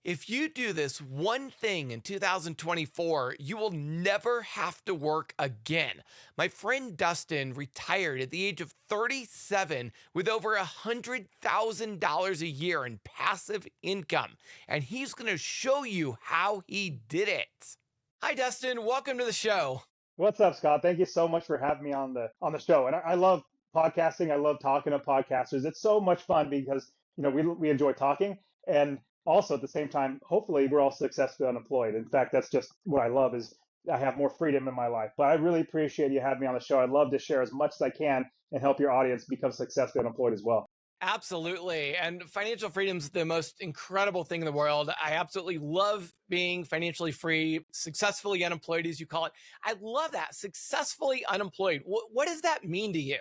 If you do this one thing in 2024, you will never have to work again. My friend Dustin retired at the age of 37 with over $100,000 a year in passive income, and he's going to show you how he did it. Hi, Dustin. Welcome to the show. What's up, Scott? Thank you so much for having me on the show. And I love podcasting. I love talking to podcasters. It's so much fun because we enjoy talking, and also at the same time, hopefully, we're all successfully unemployed. In fact, that's just what I love is I have more freedom in my life. But I really appreciate you having me on the show. I'd love to share as much as I can and help your audience become successfully unemployed as well. Absolutely. And financial freedom is the most incredible thing in the world. I absolutely love being financially free, successfully unemployed, as you call it. I love that. Successfully unemployed. What does that mean to you?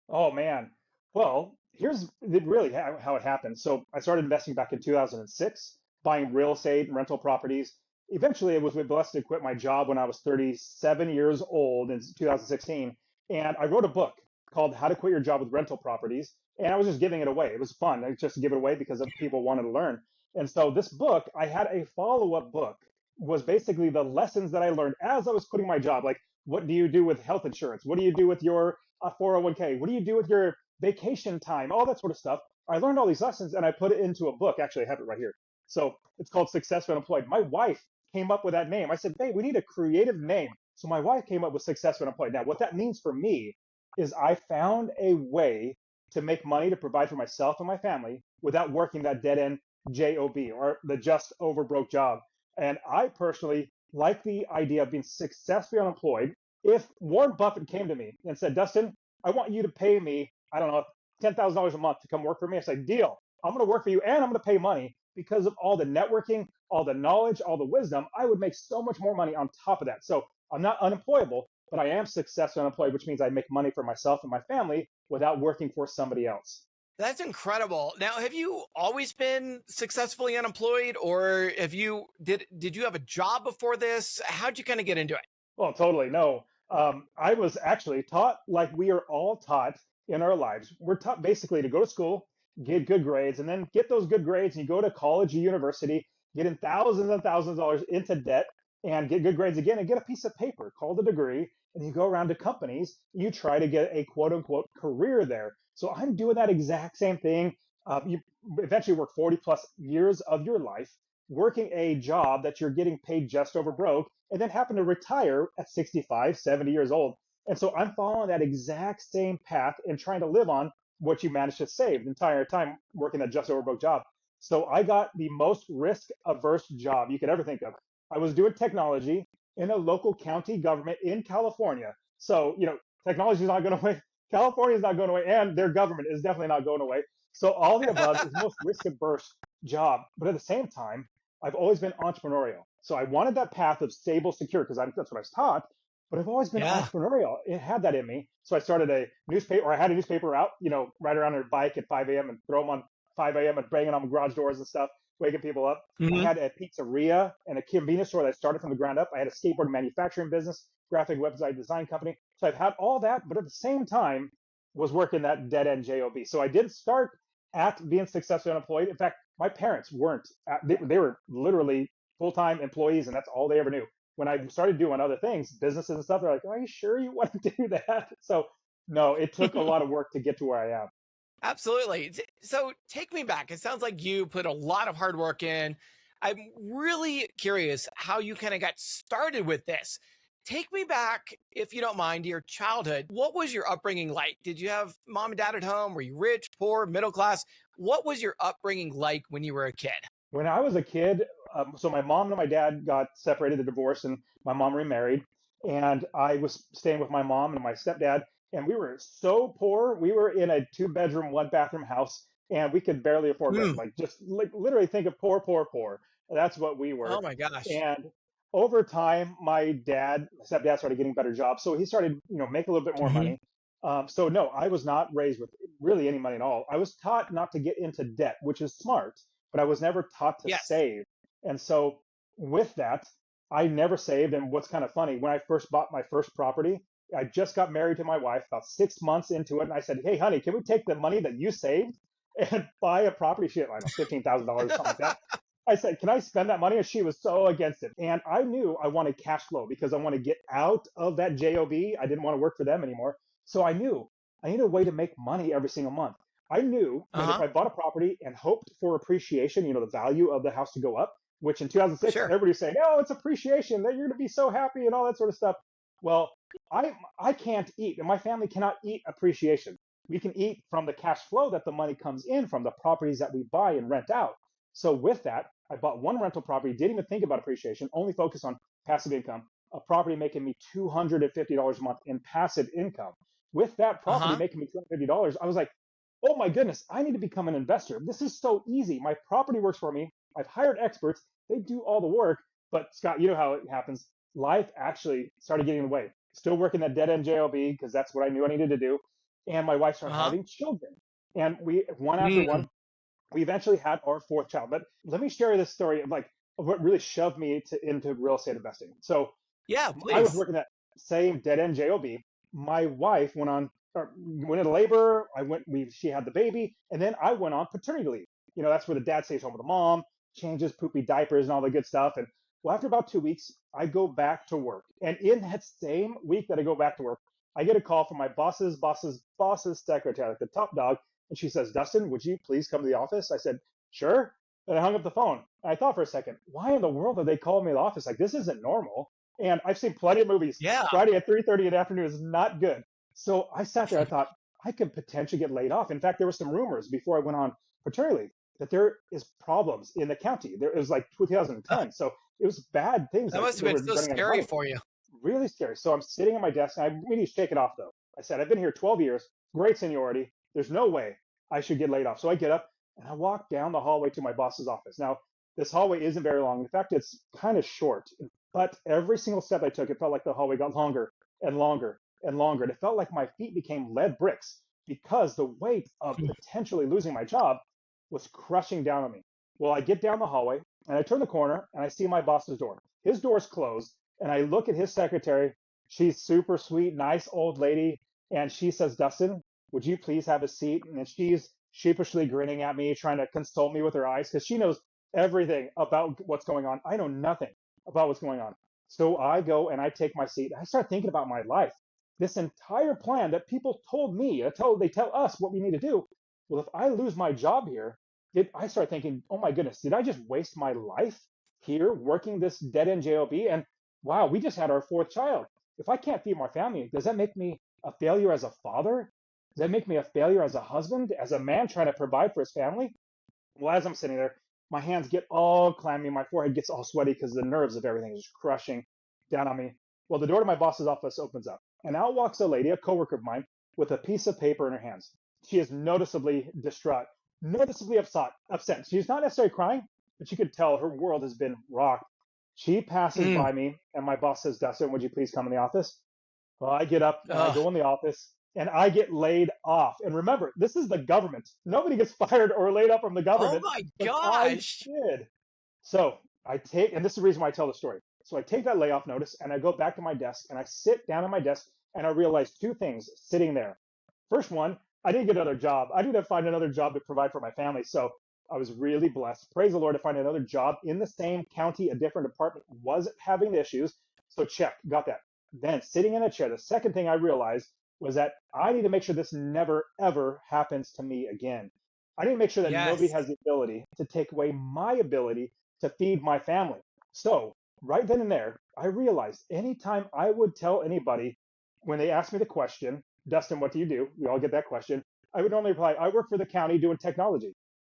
Oh man. Well, really how it happened. So I started investing back in 2006, buying real estate and rental properties. Eventually, I was blessed to quit my job when I was 37 years old in 2016, and I wrote a book called How to Quit Your Job with Rental Properties, and I was just giving it away. It was fun, just to give it away because people wanted to learn. And so this book, I had a follow-up book, was basically the lessons that I learned as I was quitting my job, like what do you do with health insurance? What do you do with your 401k? What do you do with your vacation time? All that sort of stuff. I learned all these lessons and I put it into a book. Actually, I have it right here. So it's called Successful Unemployed. My wife came up with that name. I said, babe, we need a creative name. So my wife came up with Successful Unemployed. Now, what that means for me is I found a way to make money to provide for myself and my family without working that dead end job or the just over broke job. And I personally like the idea of being successfully unemployed. If Warren Buffett came to me and said, Dustin, I want you to pay me, I don't know, $10,000 a month to come work for me, I said, deal. I'm going to work for you and I'm going to pay money because of all the networking, all the knowledge, all the wisdom. I would make so much more money on top of that. So I'm not unemployable, but I am successfully unemployed, which means I make money for myself and my family without working for somebody else. That's incredible. Now, have you always been successfully unemployed, or did you have a job before this? How'd you kind of get into it? Well, totally. No. I was actually taught like we are all taught in our lives. We're taught basically to go to school, get good grades, and then get those good grades, and you go to college or university, get in thousands and thousands of dollars into debt, and get good grades again, and get a piece of paper called a degree, and you go around to companies, you try to get a quote unquote career there. So I'm doing that exact same thing. You eventually work 40 plus years of your life working a job that you're getting paid just over broke and then happen to retire at 65, 70 years old. And so I'm following that exact same path and trying to live on what you managed to save the entire time working that just over broke job. So I got the most risk averse job you could ever think of. I was doing technology in a local county government in California. So, technology is not going away. California is not going away, and their government is definitely not going away. So all the above is the most risk averse job. But at the same time, I've always been entrepreneurial. So I wanted that path of stable, secure, because that's what I was taught. But I've always been Yeah. entrepreneurial. It had that in me. So I started a newspaper, or I had a newspaper out, right around on a bike at 5 a.m. and throw them on 5 a.m. and bang it on garage doors and stuff, waking people up. I Hmm. had a pizzeria and a convenience store that I started from the ground up. I had a skateboard manufacturing business, graphic website design company. So I've had all that, but at the same time was working that dead end job. So I did start at being successfully unemployed. In fact, my parents weren't. They were literally full-time employees, and that's all they ever knew. When I started doing other things, businesses and stuff, they're like, "Are you sure you want to do that?" So no, it took a lot of work to get to where I am. Absolutely. So take me back. It sounds like you put a lot of hard work in. I'm really curious how you kind of got started with this. Take me back, if you don't mind, to your childhood. What was your upbringing like? Did you have mom and dad at home? Were you rich, poor, middle class? What was your upbringing like when you were a kid? When I was a kid, so my mom and my dad got separated, they divorced, and my mom remarried. And I was staying with my mom and my stepdad, and we were so poor. We were in a two-bedroom, one-bathroom house, and we could barely afford rent. Hmm. Like just like literally think of poor, poor, poor. That's what we Oh were. my gosh. And over time, my stepdad started getting better jobs, so he started, make a little bit more Hmm. money. So no, I was not raised with really any money at all. I was taught not to get into debt, which is smart, but I was never taught to Yes. save. And so with that, I never saved. And what's kind of funny, when I first bought my first property, I just got married to my wife about 6 months into it. And I said, hey, honey, can we take the money that you saved and buy a property? She had, I don't know, $15,000 or something like that. I said, can I spend that money? And she was so against it. And I knew I wanted cash flow because I want to get out of that job. I didn't want to work for them anymore. So I knew I needed a way to make money every single month. I knew that if Uh-huh. I bought a property and hoped for appreciation, the value of the house to go up, which in 2006 Sure. everybody's saying, oh, it's appreciation, that you're going to be so happy and all that sort of stuff. Well, I can't eat, and my family cannot eat appreciation. We can eat from the cash flow that the money comes in from the properties that we buy and rent out. So with that, I bought one rental property, didn't even think about appreciation, only focus on passive income, a property making me $250 a month in passive income. With that property Uh-huh. making me $250, I was like, oh my goodness, I need to become an investor. This is so easy. My property works for me. I've hired experts. They do all the work. But Scott, you know how it happens. Life actually started getting in the way. Still working that dead end job because that's what I knew I needed to do. And my wife started Uh-huh. having children. And we, one after Mm. one, we eventually had our fourth child. But let me share this story of what really shoved me into real estate investing. So Yeah, I was please. working that same dead end job. My wife went into labor. She had the baby, and then I went on paternity leave. That's where the dad stays home with the mom, changes poopy diapers and all the good stuff. And well, after about 2 weeks, I go back to work. And in that same week that I go back to work, I get a call from my boss's secretary, like the top dog, and she says, "Dustin, would you please come to the office?" I said, "Sure." And I hung up the phone. And I thought for a second, why in the world are they calling me to the office? Like, this isn't normal. And I've seen plenty of movies. Yeah. Friday at 3:30 in the afternoon is not good. So I sat there. I thought I could potentially get laid off. In fact, there were some rumors before I went on paternity leave that there is problems in the county. It was like 2010, so it was bad things. That Like must have they been were so running out of scary money. for you. Really scary. So I'm sitting at my desk, and I immediately shake it off. Though I said I've been here 12 years, great seniority. There's no way I should get laid off. So I get up and I walk down the hallway to my boss's office. Now this hallway isn't very long. In fact, it's kind of short. But every single step I took, it felt like the hallway got longer and longer and longer. And it felt like my feet became lead bricks because the weight of potentially losing my job was crushing down on me. Well, I get down the hallway and I turn the corner and I see my boss's door. His door's closed, and I look at his secretary. She's super sweet, nice old lady. And she says, Dustin, would you please have a seat? And she's sheepishly grinning at me, trying to console me with her eyes because she knows everything about what's going on. I know nothing about what's going on. So I go and I take my seat. I start thinking about my life. This entire plan that people told me, they tell us what we need to do. Well, if I lose my job here, I start thinking, oh my goodness, did I just waste my life here working this dead end job? And wow, we just had our fourth child. If I can't feed my family, does that make me a failure as a father? Does that make me a failure as a husband, as a man trying to provide for his family? Well, as I'm sitting there, my hands get all clammy, my forehead gets all sweaty because the nerves of everything is crushing down on me. Well, the door to my boss's office opens up, and out walks a lady, a coworker of mine, with a piece of paper in her hands. She is noticeably distraught, noticeably upset. She's not necessarily crying, but you could tell her world has been rocked. She passes Mm. by me, and my boss says, Dustin, would you please come in the office? Well, I get up and I Ugh. go in the office and I get laid off. And remember, this is the government. Nobody gets fired or laid up from the Oh government, my but I gosh. did. So and this is the reason why I tell the story. So I take that layoff notice and I go back to my desk and I sit down at my desk and I realize two things sitting there. First one, I didn't get another job. I need to find another job to provide for my family. So I was really blessed. Praise the Lord to find another job in the same county, a different department was having issues. So check, got that. Then sitting in a chair, the second thing I realized was that I need to make sure this never ever happens to me again. I need to make sure that nobody Yes. has the ability to take away my ability to feed my family. So right then and there, I realized anytime I would tell anybody when they asked me the question, Dustin, what do you do? We all get that question. I would normally reply, I work for the county doing technology.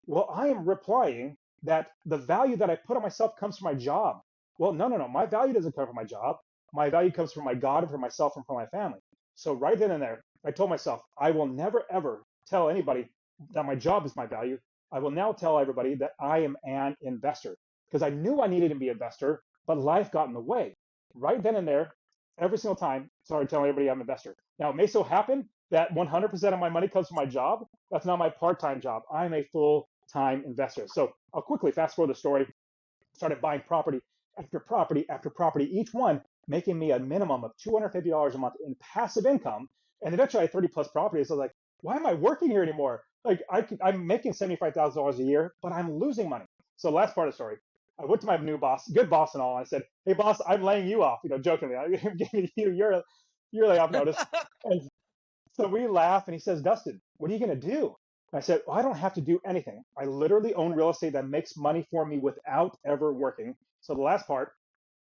Well, I am replying that the value that I put on myself comes from my job. Well, no, no, no. My value doesn't come from my job. My value comes from my God and from myself and from my family. So right then and there, I told myself, I will never ever tell anybody that my job is my value. I will now tell everybody that I am an investor because I knew I needed to be an investor, but life got in the way. Right then and there, every single time, started telling everybody I'm an investor. Now, it may so happen that 100% of my money comes from my job. That's not my part time job. I'm a full time investor. So I'll quickly fast forward the story. Started buying property after property after property, each one making me a minimum of $250 a month in passive income. And eventually I had 30 plus properties. I was like, why am I working here anymore? Like I'm making $75,000 a year, but I'm losing money. So last part of the story, I went to my new boss, good boss and all. And I said, "Hey boss, I'm laying you off," jokingly. I'm giving you your layoff notice. And so we laugh, and he says, "Dustin, what are you going to do?" And I said, "Well, I don't have to do anything. I literally own real estate that makes money for me without ever working." So the last part,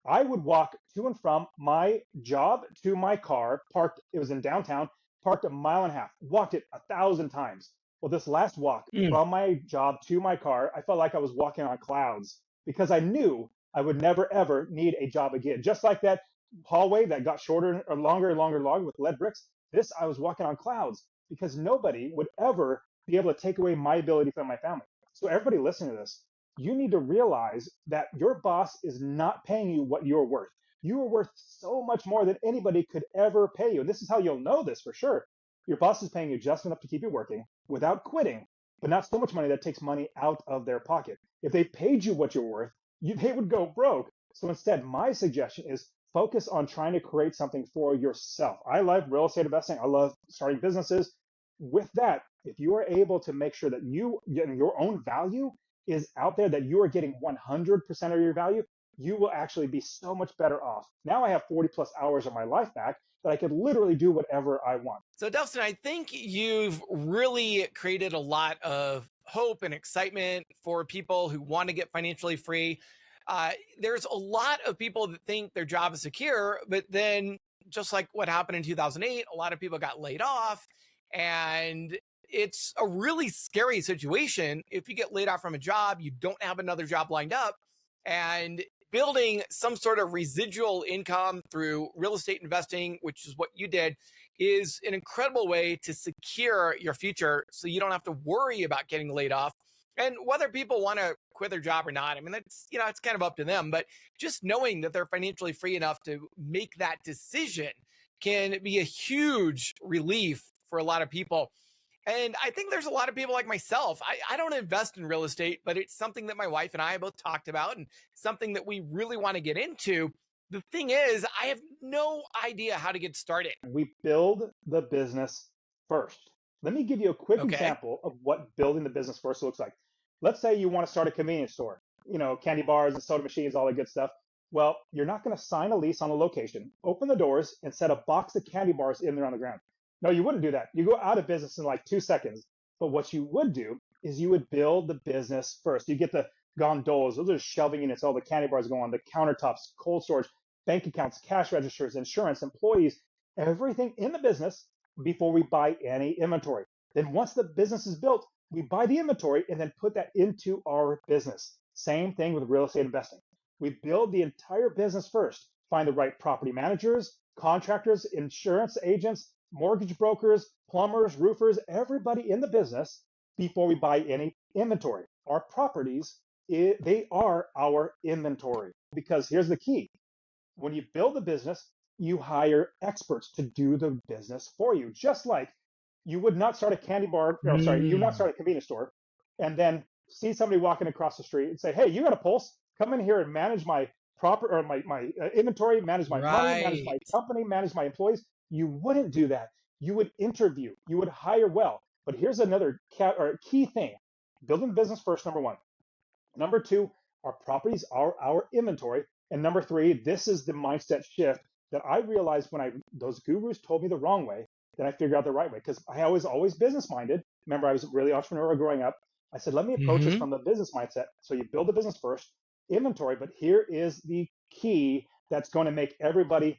I would walk to and from my job to my car, parked, it was in downtown, parked a mile and a half, walked it 1,000 times. Well, this last walk Mm. from my job to my car, I felt like I was walking on clouds because I knew I would never, ever need a job again. Just like that hallway that got shorter or longer and longer and longer with lead bricks, this I was walking on clouds because nobody would ever be able to take away my ability from my family. So, everybody listening to this, you need to realize that your boss is not paying you what you're worth. You are worth so much more than anybody could ever pay you. And this is how you'll know this for sure. Your boss is paying you just enough to keep you working without quitting, but not so much money that takes money out of their pocket. If they paid you what you're worth, they would go broke. So instead, my suggestion is focus on trying to create something for yourself. I love real estate investing. I love starting businesses. With that, if you are able to make sure that you get your own value is out there, that you are getting 100% of your value, you will actually be so much better off. Now I have 40 plus hours of my life back that I could literally do whatever I want. So, Dustin, I think you've really created a lot of hope and excitement for people who want to get financially free. There's a lot of people that think their job is secure, but then, just like what happened in 2008, a lot of people got laid off. And it's a really scary situation. If you get laid off from a job, you don't have another job lined up. And building some sort of residual income through real estate investing, which is what you did, is an incredible way to secure your future so you don't have to worry about getting laid off. And whether people want to quit their job or not, I mean, it's kind of up to them. But just knowing that they're financially free enough to make that decision can be a huge relief for a lot of people. And I think there's a lot of people like myself. I don't invest in real estate, but it's something that my wife and I both talked about and something that we really want to get into. The thing is, I have no idea how to get started. We build the business first. Let me give you a quick Okay. example of what building the business first looks like. Let's say you want to start a convenience store, candy bars and soda machines, all that good stuff. Well, you're not going to sign a lease on a location, open the doors, and set a box of candy bars in there on the ground. No, you wouldn't do that. You go out of business in like 2 seconds. But what you would do is you would build the business first. You get the gondolas, those are shelving units, all the candy bars go on, the countertops, cold storage, bank accounts, cash registers, insurance, employees, everything in the business before we buy any inventory. Then once the business is built, we buy the inventory and then put that into our business. Same thing with real estate investing. We build the entire business first, find the right property managers, contractors, insurance agents, mortgage brokers, plumbers, roofers, everybody in the business before we buy any inventory. Our properties, they are our inventory. Because here's the key, when you build a business, you hire experts to do the business for you. Just like you would not start a candy bar, or sorry, you would not Mm, start a convenience store and then see somebody walking across the street and say, "Hey, you got a pulse? Come in here and manage my proper or my inventory, manage my money, manage right. my company, manage my employees." You wouldn't do that. You would interview, you would hire well. But here's another key thing: building the business first, number one. Number two, our properties are our inventory. And number three, this is the mindset shift that I realized when those gurus told me the wrong way, that I figured out the right way. Because I was always business minded. Remember, I was really entrepreneurial growing up. I said, let me approach this Hmm. from the business mindset. So you build the business first, inventory, but here is the key that's going to make everybody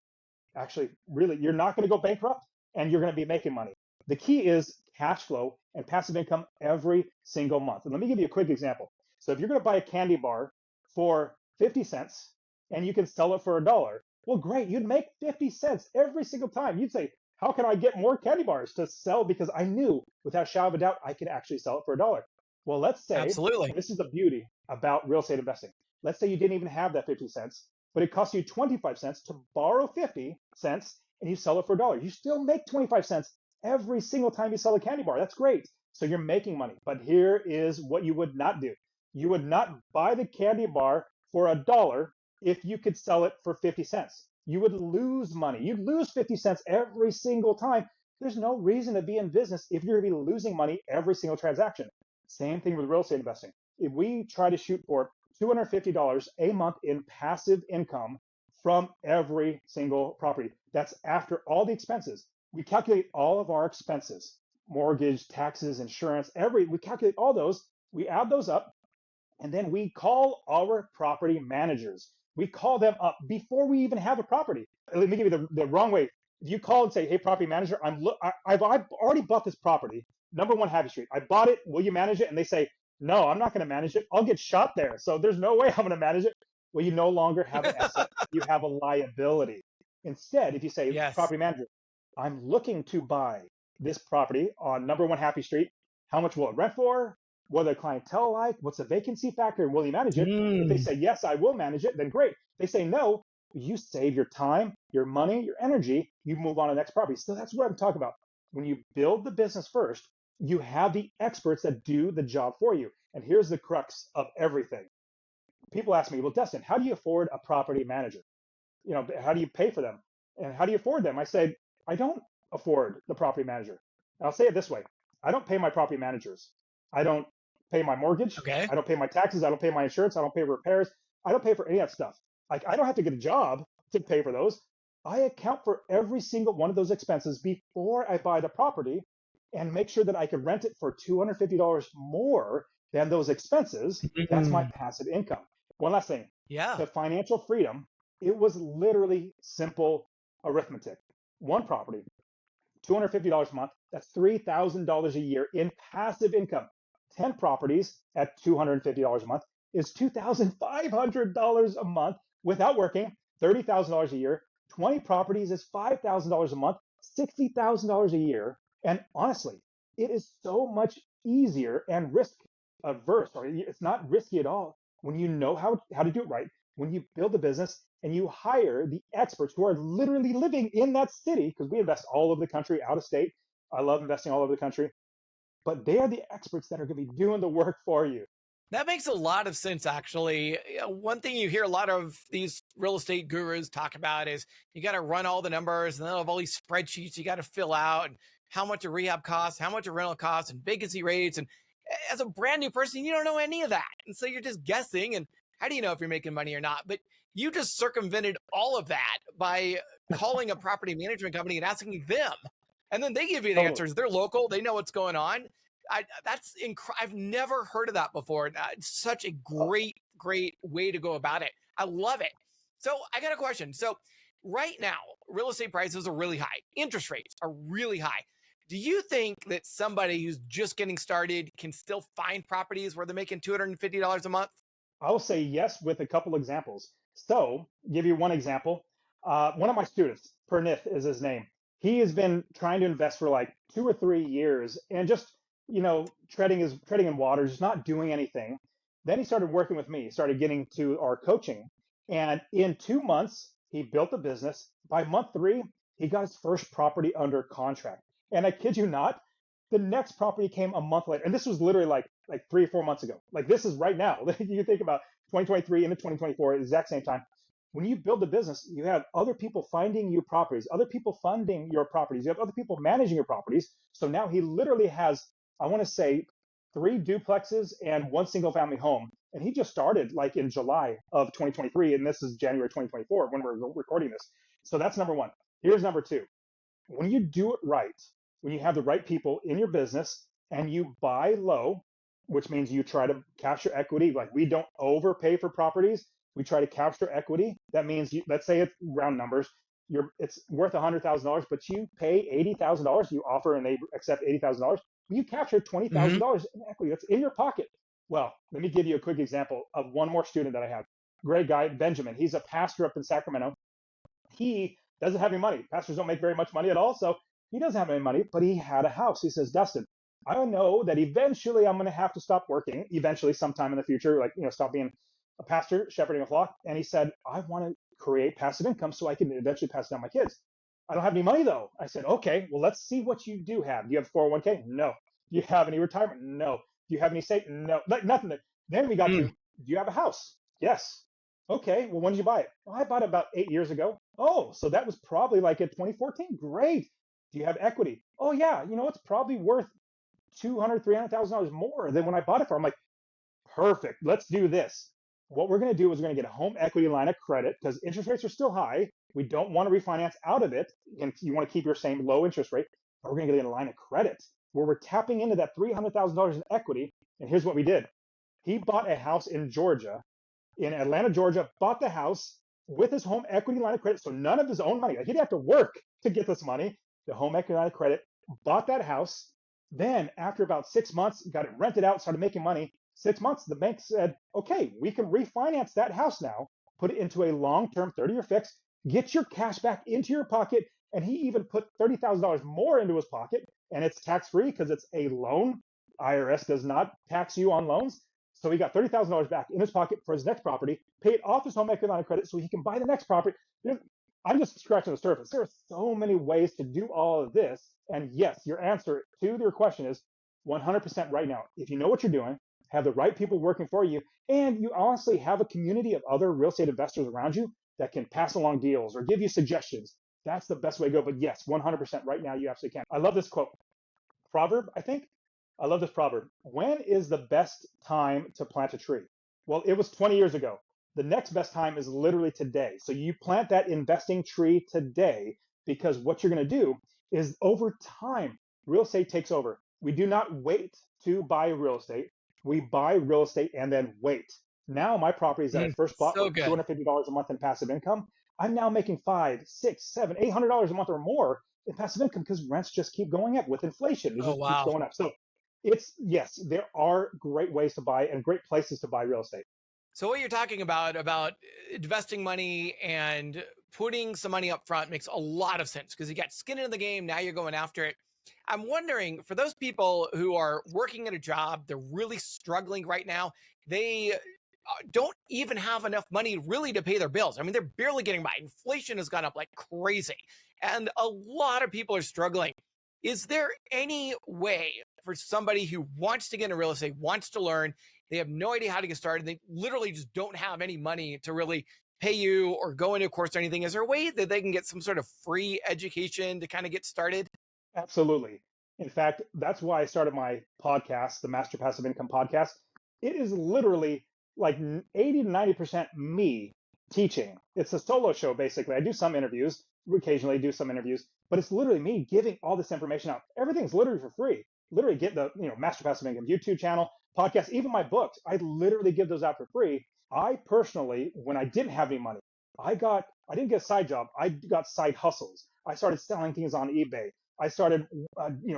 actually really, you're not going to go bankrupt and you're going to be making money. The key is cash flow and passive income every single month. And let me give you a quick example. So if you're going to buy a candy bar for 50 cents and you can sell it for a dollar, well, great. You'd make 50 cents every single time. You'd say, how can I get more candy bars to sell? Because I knew without a shadow of a doubt, I could actually sell it for a dollar. Well, let's say, Absolutely. and this is the beauty about real estate investing. Let's say you didn't even have that 50 cents, but it costs you 25 cents to borrow 50 cents and you sell it for a dollar. You still make 25 cents every single time you sell a candy bar. That's great. So you're making money. But here is what you would not do: you would not buy the candy bar for a dollar if you could sell it for 50 cents. You would lose money. You'd lose 50 cents every single time. There's no reason to be in business if you're going to be losing money every single transaction. Same thing with real estate investing. If we try to shoot for $250 a month in passive income from every single property. That's after all the expenses. We calculate all of our expenses, mortgage, taxes, insurance, we calculate all those, we add those up, and then we call our property managers. We call them up before we even have a property. Let me give you the wrong way. If you call and say, "Hey, property manager, I've already bought this property, number one Happy Street. I bought it. Will you manage it?" And they say, "No, I'm not going to manage it. I'll get shot there. So there's no way I'm going to manage it." Well, you no longer have an asset. You have a liability. Instead, if you say, Yes. "Property manager, I'm looking to buy this property on number one Happy Street. How much will it rent for? What are the clientele like? What's the vacancy factor? And will you manage it?" If they Mm. say, "Yes, I will manage it," then great. They say no, you save your time, your money, your energy, you move on to the next property. So that's what I'm talking about. When you build the business first, you have the experts that do the job for you. And here's the crux of everything. People ask me, "Well, Dustin, how do you afford a property manager? How do you pay for them? And how do you afford them?" I say, "I don't afford the property manager." And I'll say it this way. I don't pay my property managers. I don't pay my mortgage. Okay. I don't pay my taxes. I don't pay my insurance. I don't pay repairs. I don't pay for any of that stuff. Like, I don't have to get a job to pay for those. I account for every single one of those expenses before I buy the property and make sure that I can rent it for $250 more than those expenses. That's my Mm. passive income. One last thing, Yeah. to financial freedom, it was literally simple arithmetic. One property, $250 a month, that's $3,000 a year in passive income. 10 properties at $250 a month is $2,500 a month without working, $30,000 a year. 20 properties is $5,000 a month, $60,000 a year. And honestly, it is so much easier and risk averse, or it's not risky at all when you know how to do it right. When you build a business and you hire the experts who are literally living in that city, because we invest all over the country, out of state. I love investing all over the country, but they are the experts that are going to be doing the work for you. That makes a lot of sense, actually. One thing you hear a lot of these real estate gurus talk about is you got to run all the numbers and then have all these spreadsheets you got to fill out and how much a rehab costs, how much a rental costs, and vacancy rates. And as a brand new person, you don't know any of that. And so you're just guessing. And how do you know if you're making money or not? But you just circumvented all of that by calling a property management company and asking them. And then they give you the Totally. answers. They're local, they know what's going on. I've never heard of that before. It's such a great way to go about it. I love it. So I got a question. So right now, real estate prices are really high. Interest rates are really high. Do you think that somebody who's just getting started can still find properties where they're making $250 a month? I will say yes with a couple examples. So, give you one example. One of my students, Pernith is his name. He has been trying to invest for like 2 or 3 years and just, treading in water, just not doing anything. Then he started working with me, started getting to our coaching. And in 2 months, he built a business. By month three, he got his first property under contract. And I kid you not, the next property came a month later. And this was literally like 3 or 4 months ago. Like, this is right now. You think about 2023 into 2024 at the exact same time. When you build a business, you have other people finding you properties, other people funding your properties, you have other people managing your properties. So now he literally has, I want to say, 3 duplexes and one single family home. And he just started like in July of 2023. And this is January 2024 when we're recording this. So that's number one. Here's number two. When you do it right, when you have the right people in your business and you buy low, which means you try to capture equity, like we don't overpay for properties, we try to capture equity. That means let's say it's round numbers, it's worth $100,000, but you pay $80,000. You offer and they accept $80,000. You capture twenty Hmm. thousand dollars in equity. That's in your pocket. Well, let me give you a quick example of one more student that I have. Great guy, Benjamin. He's a pastor up in Sacramento. He doesn't have any money. Pastors don't make very much money at all. So he doesn't have any money, but he had a house. He says, "Dustin, I know that eventually I'm going to have to stop working, eventually, sometime in the future, like, stop being a pastor, shepherding a flock." And he said, "I want to create passive income so I can eventually pass it down to my kids. I don't have any money though." I said, "Okay, well, let's see what you do have. Do you have 401k? No. Do you have any retirement? No. Do you have any state? No. Like, nothing." Then we got to, Mm. "Do you have a house?" Yes. "Okay, well, when did you buy it?" "Well, I bought it about 8 years ago." "Oh, so that was probably like in 2014. Great. Do you have equity?" "Oh, yeah. It's probably worth 200, $300,000 more than when I bought it for." I'm like, Perfect. Let's do this. What we're going to do is we're going to get a home equity line of credit because interest rates are still high. We don't want to refinance out of it. And you want to keep your same low interest rate. But we're going to get a line of credit where we're tapping into that $300,000 in equity. And here's what we did. He bought a house in Georgia, in Atlanta, Georgia, bought the house with his home equity line of credit. So none of his own money. Like he didn't have to work to get this money. The home equity line of credit, bought that house. Then after about 6 months, got it rented out, started making money. 6 months, the bank said, okay, we can refinance that house now, put it into a long-term 30-year fix, get your cash back into your pocket. And he even put $30,000 more into his pocket, and it's tax-free because it's a loan. IRS does not tax you on loans. So he got $30,000 back in his pocket for his next property, paid off his home equity line of credit so he can buy the next property. I'm just scratching the surface. There are so many ways to do all of this. And yes, your answer to your question is 100% right now. If you know what you're doing, have the right people working for you, and you honestly have a community of other real estate investors around you that can pass along deals or give you suggestions, that's the best way to go. But yes, 100% right now, you absolutely can. I love this quote. Proverb, I think. I love this proverb. When is the best time to plant a tree? Well, it was 20 years ago. The next best time is literally today. So you plant that investing tree today because what you're going to do is over time, real estate takes over. We do not wait to buy real estate. We buy real estate and then wait. Now my properties that I first bought So for good. $250 a month in passive income, I'm now making $500, $600, $700, $800 a month or more in passive income because rents just keep going up with inflation. It Oh, just keeps wow. going up. So it's yes, there are great ways to buy and great places to buy real estate. So what you're talking about investing money and putting some money up front makes a lot of sense because you got skin in the game. Now you're going after it. I'm wondering for those people who are working at a job, they're really struggling right now. They don't even have enough money really to pay their bills. I mean, they're barely getting by. Inflation has gone up like crazy, and a lot of people are struggling. Is there any way for somebody who wants to get into real estate, wants to learn, they have no idea how to get started, they literally just don't have any money to really pay you or go into a course or anything? Is there a way that they can get some sort of free education to kind of get started? Absolutely. In fact, that's why I started my podcast, the Master Passive Income Podcast. It is literally like 80 to 90% me teaching. It's a solo show, basically. I do some interviews, occasionally do some interviews, but it's literally me giving all this information out. Everything's literally for free. Literally get the, Master Passive Income YouTube channel, podcast, even my books. I literally give those out for free. I personally, when I didn't have any money, I didn't get a side job. I got side hustles. I started selling things on eBay. I started,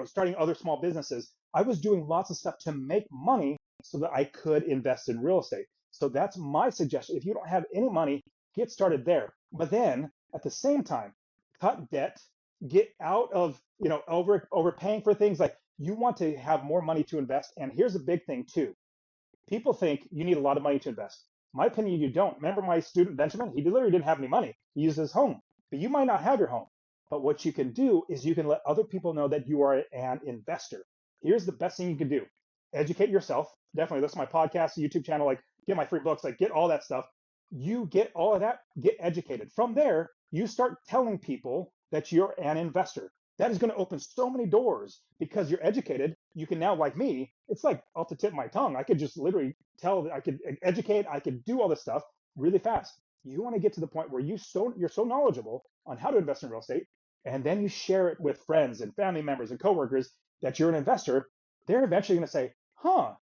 starting other small businesses. I was doing lots of stuff to make money so that I could invest in real estate. So that's my suggestion. If you don't have any money, get started there. But then at the same time, cut debt, get out of, overpaying for things. Like you want to have more money to invest. And here's a big thing too. People think you need a lot of money to invest. My opinion, you don't. Remember my student Benjamin? He literally didn't have any money. He used his home, but you might not have your home. But what you can do is you can let other people know that you are an investor. Here's the best thing you can do. Educate yourself. Definitely listen to my podcast, YouTube channel, like get my free books, like get all that stuff. You get all of that, get educated. From there, you start telling people that you're an investor. That is going to open so many doors because you're educated. You can now, like me, it's like off the tip of my tongue. I could just literally tell that I could educate, I could do all this stuff really fast. You want to get to the point where you're so knowledgeable on how to invest in real estate, and then you share it with friends and family members and coworkers that you're an investor. They're eventually going to say, "Huh,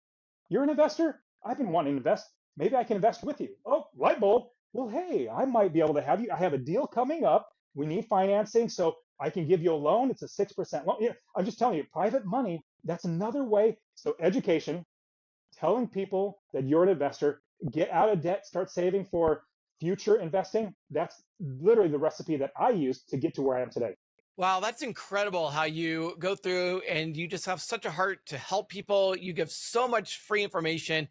you're an investor? I've been wanting to invest. Maybe I can invest with you." Oh, light bulb. Well, hey, I might be able to have you. I have a deal coming up. We need financing, so I can give you a loan. It's a 6% loan. Yeah, I'm just telling you, private money, that's another way. So education, telling people that you're an investor, get out of debt, start saving for future investing. That's literally the recipe that I use to get to where I am today. Wow, that's incredible how you go through and you just have such a heart to help people. You give so much free information.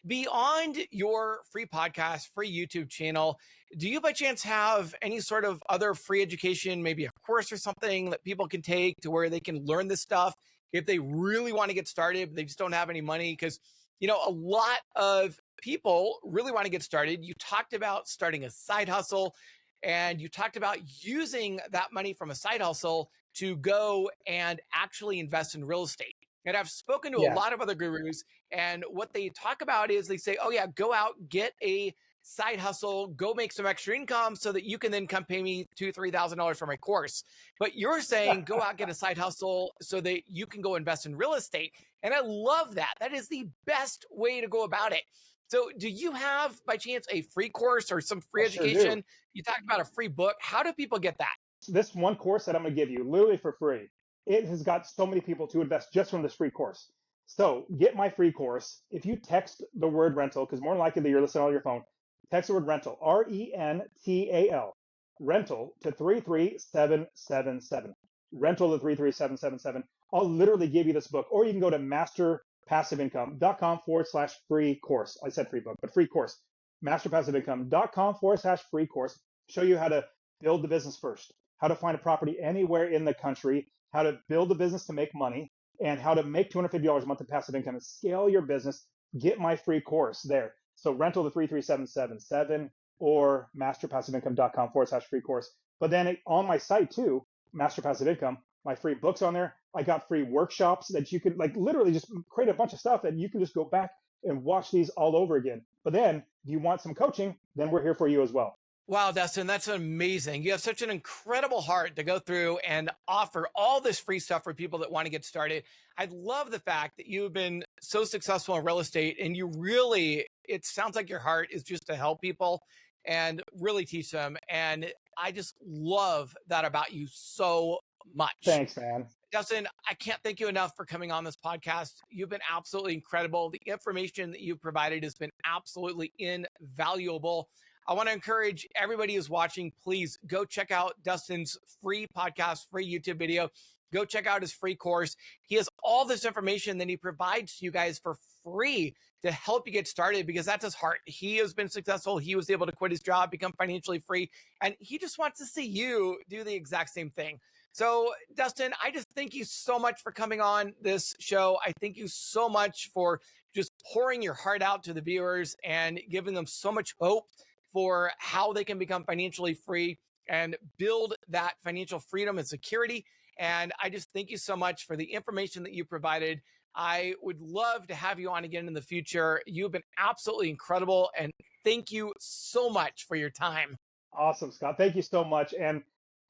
Beyond your free podcast, free YouTube channel, do you by chance have any sort of other free education, maybe a course or something that people can take to where they can learn this stuff if they really want to get started, but they just don't have any money? Because, a lot of people really want to get started. You talked about starting a side hustle and you talked about using that money from a side hustle to go and actually invest in real estate. And I've spoken to a Yeah. lot of other gurus, and what they talk about is they say, oh, yeah, go out, get a side hustle, go make some extra income so that you can then come pay me $2,000, $3,000 for my course. But you're saying go out, get a side hustle so that you can go invest in real estate. And I love that. That is the best way to go about it. So, do you have by chance a free course or some I free sure do. education? You talked about a free book. How do people get that? This one course that I'm going to give you, literally for free, it has got so many people to invest just from this free course. So get my free course. If you text the word rental, because more than likely you're listening on your phone, text the word rental, RENTAL, rental to 33777. Rental to 33777. I'll literally give you this book, or you can go to masterpassiveincome.com/free course. I said free book, but free course. Masterpassiveincome.com/free course. Show you how to build the business first, how to find a property anywhere in the country, how to build a business to make money, and how to make $250 a month in passive income and scale your business. Get my free course there. So rental to 33777 or masterpassiveincome.com/free course. But then on my site too, Master Passive Income, my free books on there. I got free workshops that you could like literally just create a bunch of stuff that you can just go back and watch these all over again. But then if you want some coaching, then we're here for you as well. Wow, Dustin, that's amazing. You have such an incredible heart to go through and offer all this free stuff for people that want to get started. I love the fact that you've been so successful in real estate and you really, it sounds like your heart is just to help people and really teach them. And I just love that about you so much. Thanks, man. Dustin, I can't thank you enough for coming on this podcast. You've been absolutely incredible. The information that you've provided has been absolutely invaluable. I want to encourage everybody who's watching, please go check out Dustin's free podcast, free YouTube video. Go check out his free course. He has all this information that he provides to you guys for free to help you get started because that's his heart. He has been successful. He was able to quit his job, become financially free, and he just wants to see you do the exact same thing. So, Dustin, I just thank you so much for coming on this show. I thank you so much for just pouring your heart out to the viewers and giving them so much hope for how they can become financially free and build that financial freedom and security. And I just thank you so much for the information that you provided. I would love to have you on again in the future. You've been absolutely incredible. And thank you so much for your time. Awesome, Scott. Thank you so much. And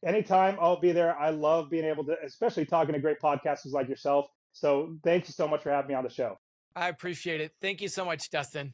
anytime I'll be there. I love being able to, especially talking to great podcasters like yourself. So thank you so much for having me on the show. I appreciate it. Thank you so much, Dustin.